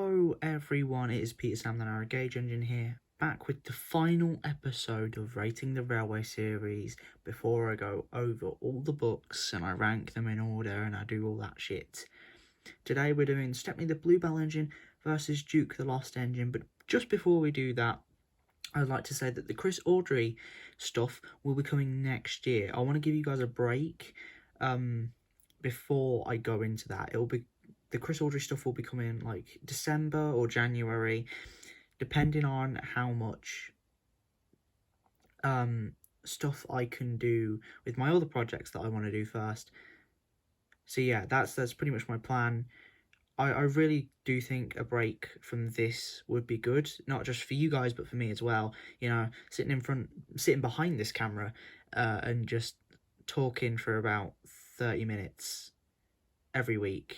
Hello everyone, it is Peter Sam, the Narrow Gauge Engine here, back with the final episode of Rating the Railway series before I go over all the books and I rank them in order and I do all that shit. Today we're doing Stepney the Bluebell engine versus Duke the Lost engine, but just before we do that, I'd like to say that the Chris Audrey stuff will be coming next year. I want to give you guys a break before I go into that. The Chris Audrey stuff will be coming like December or January, depending on how much stuff I can do with my other projects that I want to do first. So yeah, that's pretty much my plan. I really do think a break from this would be good, not just for you guys, but for me as well. You know, sitting behind this camera and just talking for about 30 minutes every week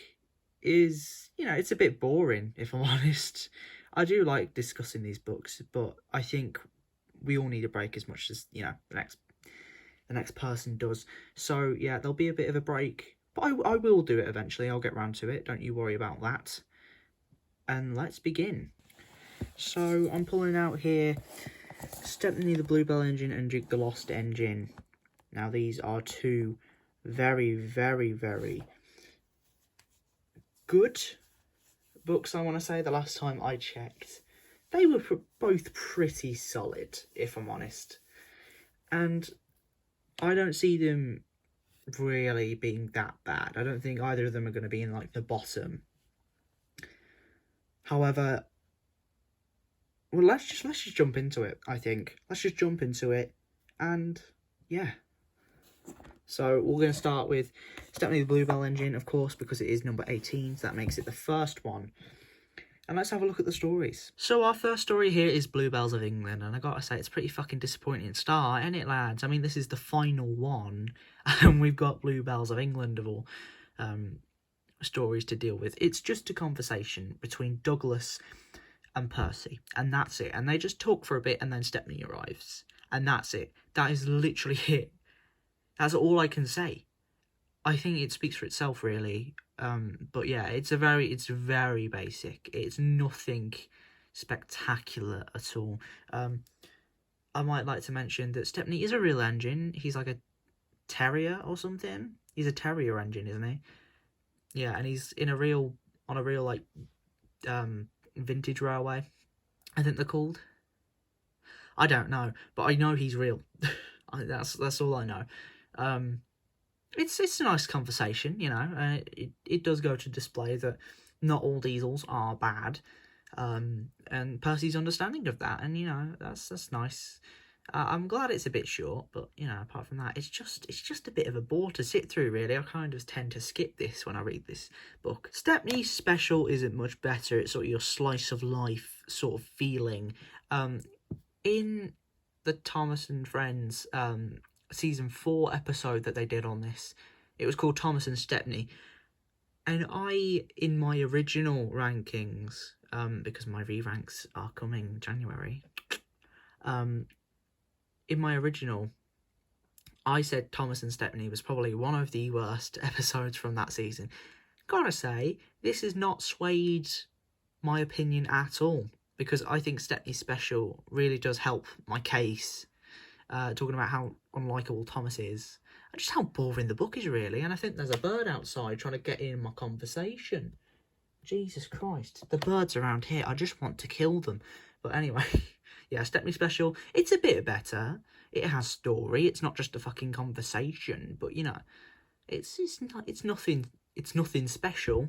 is, you know, it's a bit boring, if I'm honest. I do like discussing these books, but I think we all need a break as much as, you know, the next person does. So yeah, there'll be a bit of a break, but I will do it eventually. I'll get round to it, don't you worry about that. And let's begin. So I'm pulling out here Stepney the Bluebell engine and Duke the Lost engine. Now these are two very, very, very good books, I want to say. The last time I checked, they were both pretty solid, if I'm honest. And I don't see them really being that bad. I don't think either of them are going to be in like the bottom. However, well, let's just jump into it. I think let's just jump into it, and yeah. So we're going to start with Stepney the Bluebell engine, of course, because it is number 18, so that makes it the first one. And let's have a look at the stories. So our first story here is Bluebells of England, and I gotta say, it's a pretty fucking disappointing start, ain't it, lads? I mean, this is the final one, and we've got Bluebells of England of all stories to deal with. It's just a conversation between Douglas and Percy, and that's it. And they just talk for a bit, and then Stepney arrives, and that's it. That is literally it. That's all I can say. I think it speaks for itself, really. But yeah, it's very basic. It's nothing spectacular at all. I might like to mention that Stepney is a real engine. He's like a terrier or something. He's a terrier engine, isn't he? Yeah, and he's on a real like vintage railway, I think they're called. I don't know, but I know he's real. That's all I know. It's a nice conversation, you know. It does go to display that not all diesels are bad, and Percy's understanding of that, and you know that's nice. I'm glad it's a bit short, but you know, apart from that, it's just a bit of a bore to sit through. Really, I kind of tend to skip this when I read this book. Stepney's Special isn't much better. It's sort of your slice of life sort of feeling. In the Thomas and Friends season 4 episode that they did on this, it was called Thomas and Stepney, and in my original rankings, because my re-ranks are coming January, in my original, I said Thomas and Stepney was probably one of the worst episodes from that season. Gotta say, this has not swayed my opinion at all, because I think Stepney's Special really does help my case, talking about how unlikable Thomas is, and just how boring the book is, really. And I think there's a bird outside trying to get in my conversation. Jesus Christ, the birds around here, I just want to kill them. But anyway, yeah, Stepney Special, it's a bit better. It has story. It's not just a fucking conversation, but you know, it's nothing special.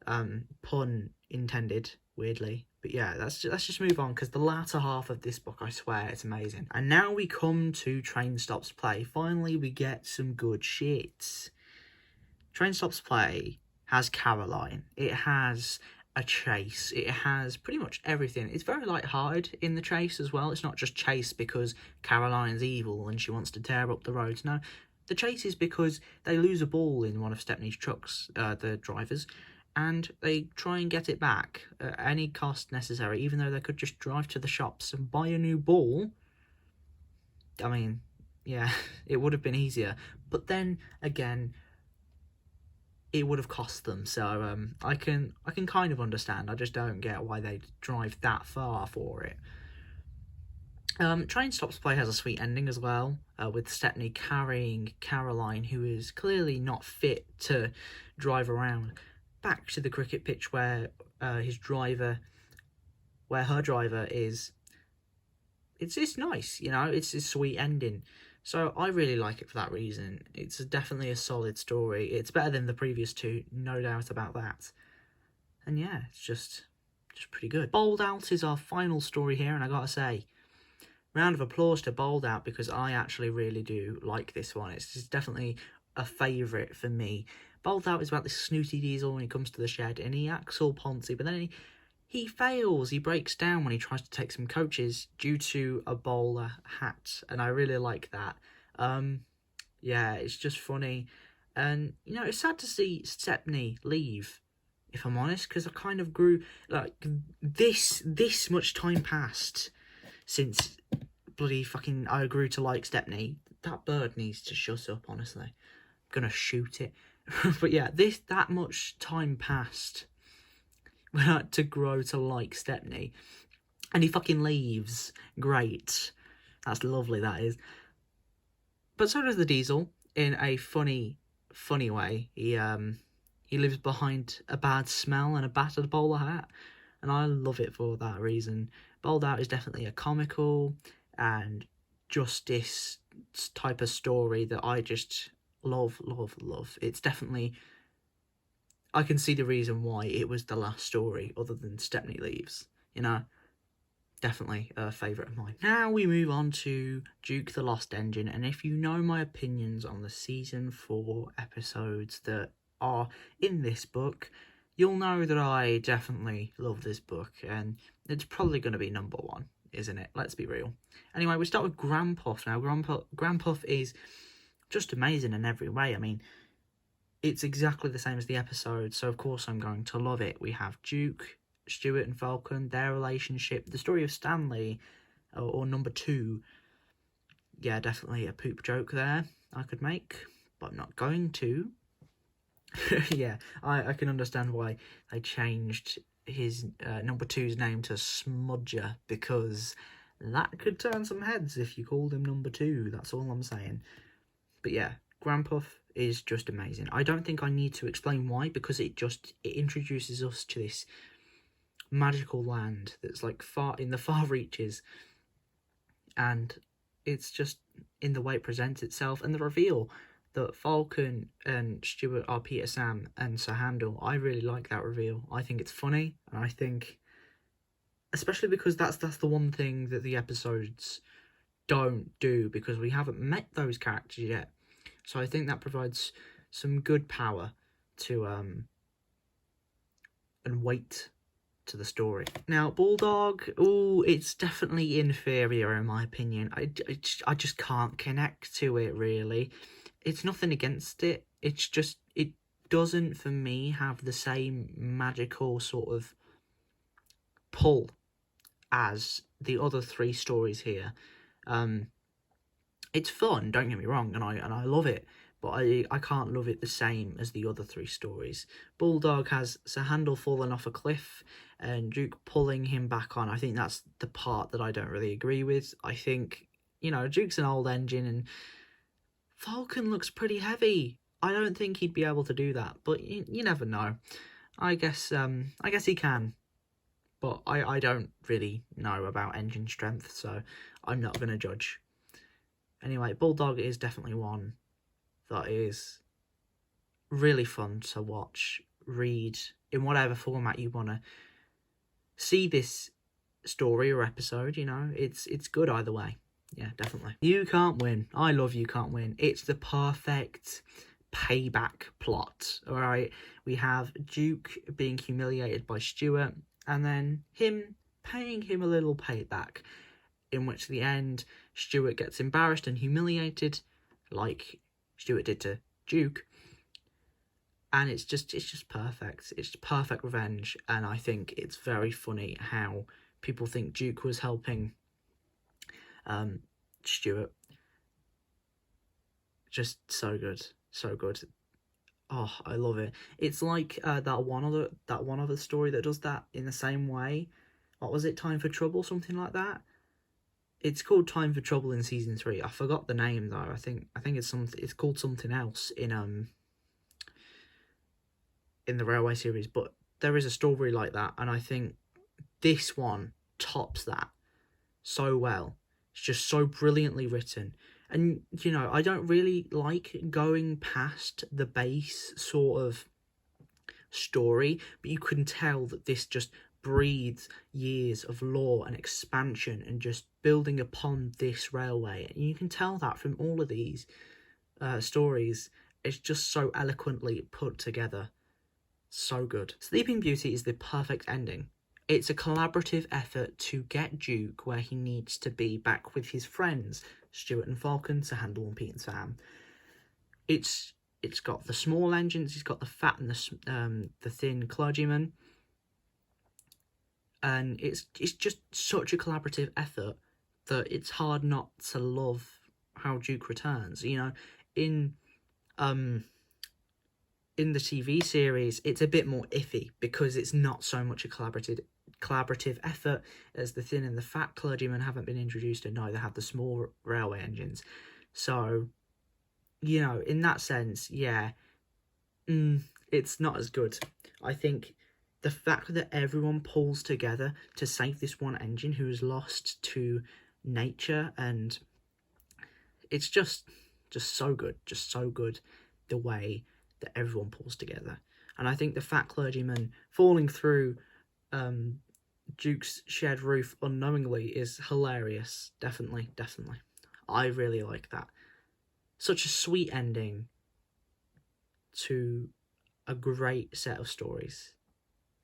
Pun intended, weirdly. But yeah, let's just move on, because the latter half of this book, I swear, it's amazing. And now we come to Train Stops Play. Finally, we get some good shit. Train Stops Play has Caroline. It has a chase. It has pretty much everything. It's very light-hearted in the chase as well. It's not just chase because Caroline's evil and she wants to tear up the roads. No, the chase is because they lose a ball in one of Stepney's trucks, the drivers, and they try and get it back at any cost necessary, even though they could just drive to the shops and buy a new ball. I mean, yeah, it would have been easier. But then, again, it would have cost them. So I can kind of understand. I just don't get why they drive that far for it. Train Stops Play has a sweet ending as well, with Stepney carrying Caroline, who is clearly not fit to drive around, back to the cricket pitch where her driver is. It's nice, you know. It's a sweet ending, so I really like it for that reason. It's definitely a solid story. It's better than the previous two, no doubt about that. And yeah, it's just pretty good. Bowled Out is our final story here, and I gotta say, round of applause to Bowled Out, because I actually really do like this one. It's just definitely a favourite for me. Bowled Out is about this snooty diesel when he comes to the shed, and he acts all poncy, but then he fails. He breaks down when he tries to take some coaches due to a bowler hat, and I really like that. Yeah, it's just funny, and you know, it's sad to see Stepney leave, if I'm honest, because I kind of grew like this much time passed since bloody fucking I grew to like Stepney. That bird needs to shut up, honestly. I'm gonna shoot it. But yeah, that much time passed to grow to like Stepney, and he fucking leaves. Great. That's lovely, that is. But so does the diesel, in a funny way. He lives behind a bad smell and a battered bowler hat, and I love it for that reason. Bowled Out is definitely a comical and justice type of story that I just love. It's definitely, I can see the reason why it was the last story other than Stepney leaves, you know. Definitely a favourite of mine. Now we move on to Duke the Lost Engine, and if you know my opinions on the season 4 episodes that are in this book, you'll know that I definitely love this book, and it's probably going to be number 1, isn't it? Let's be real. Anyway, we start with Grandpuff now. Grandpuff is just amazing in every way. I mean, it's exactly the same as the episode, so of course I'm going to love it. We have Duke, Stuart and Falcon, their relationship, the story of Stanley, or number 2. Yeah, definitely a poop joke there I could make, but I'm not going to. Yeah, I can understand why they changed his number 2's name to Smudger, because that could turn some heads if you called him number 2, that's all I'm saying. But yeah, Grandpuff is just amazing. I don't think I need to explain why, because it introduces us to this magical land that's like in the far reaches, and it's just in the way it presents itself, and the reveal that Falcon and Stuart are Peter, Sam and Sir Handel. I really like that reveal. I think it's funny, and I think, especially because that's the one thing that the episodes don't do, because we haven't met those characters yet, so I think that provides some good power to and weight to the story. Now, Bulldog, it's definitely inferior in my opinion. I just can't connect to it, really. It's nothing against it. It's just, it doesn't, for me, have the same magical sort of pull as the other 3 stories here. It's fun, don't get me wrong, and I love it, but I can't love it the same as the other 3 stories. Bulldog has Sir Handel falling off a cliff and Duke pulling him back on. I think that's the part that I don't really agree with. I think, you know, Duke's an old engine and Falcon looks pretty heavy. I don't think he'd be able to do that, but you never know. I guess he can, but I don't really know about engine strength, so I'm not going to judge. Anyway, Bulldog is definitely one that is really fun to watch, read, in whatever format you want to see this story or episode, you know. It's good either way. Yeah, definitely. You Can't Win. I love You Can't Win. It's the perfect payback plot, alright? We have Duke being humiliated by Stuart, and then him paying him a little payback, in which at the end, Stuart gets embarrassed and humiliated, like Stuart did to Duke, and it's just perfect. It's perfect revenge, and I think it's very funny how people think Duke was helping Stuart. Just so good. Oh, I love it. It's like that one other story that does that in the same way. What was it? Time for Trouble, something like that. It's called Time for Trouble in season 3. I forgot the name though. I think it's something. It's called something else in the Railway series. But there is a story like that, and I think this one tops that so well. It's just so brilliantly written. And, I don't really like going past the base sort of story, but you can tell that this just breathes years of lore and expansion and just building upon this railway. And you can tell that from all of these stories. It's just so eloquently put together. So good. Sleeping Beauty is the perfect ending. It's a collaborative effort to get Duke where he needs to be, back with his friends, Stuart and Falcon, to handle and Pete and Sam. It's got the small engines, it's got the fat and the thin clergyman, and it's just such a collaborative effort that it's hard not to love how Duke returns. In the TV series, it's a bit more iffy because it's not so much a collaborative effort, as the thin and the fat clergyman haven't been introduced, and neither have the small railway engines. So, in that sense, yeah, it's not as good. I think the fact that everyone pulls together to save this one engine who is lost to nature, and it's just so good, the way that everyone pulls together. And I think the fat clergyman falling through Duke's shed roof unknowingly is hilarious. Definitely. I really like that. Such a sweet ending to a great set of stories.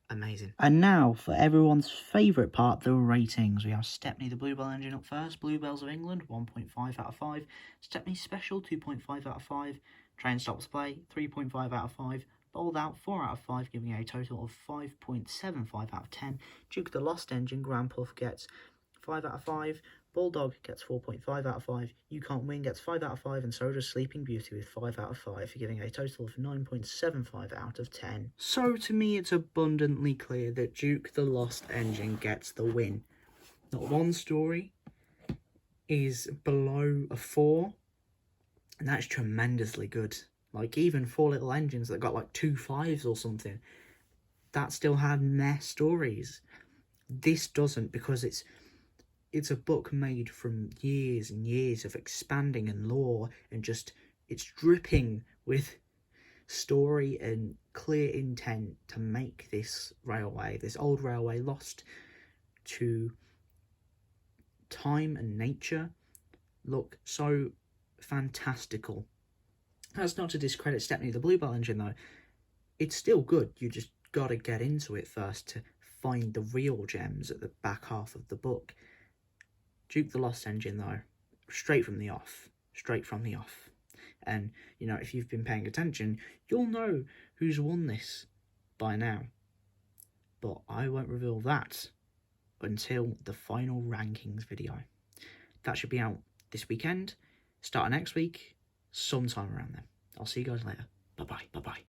Amazing. And now for everyone's favourite part, the ratings. We have Stepney the Bluebell engine up first. Bluebells of England, 1.5 out of 5. Stepneys Special, 2.5 out of 5. Train Stops Play, 3.5 out of 5. Bowled Out, 4 out of 5, giving a total of 5.75 out of 10. Duke the Lost Engine, Grand Puff gets 5 out of 5. Bulldog gets 4.5 out of 5. You Can't Win gets 5 out of 5, and so does Sleeping Beauty with 5 out of 5, giving a total of 9.75 out of 10. So to me, it's abundantly clear that Duke the Lost Engine gets the win. Not one story is below a 4, and that's tremendously good. Like, even Four Little Engines that got like 2 5s or something, that still had meh stories. This doesn't, because it's a book made from years and years of expanding and lore, and just it's dripping with story and clear intent to make this old railway lost to time and nature, look so fantastical. That's not to discredit Stepney the Bluebell engine though. It's still good. You just gotta get into it first to find the real gems at the back half of the book. Duke the Lost Engine though, straight from the off. And, if you've been paying attention, you'll know who's won this by now. But I won't reveal that until the final rankings video. That should be out this weekend, start of next week, sometime around then. I'll see you guys later. Bye-bye.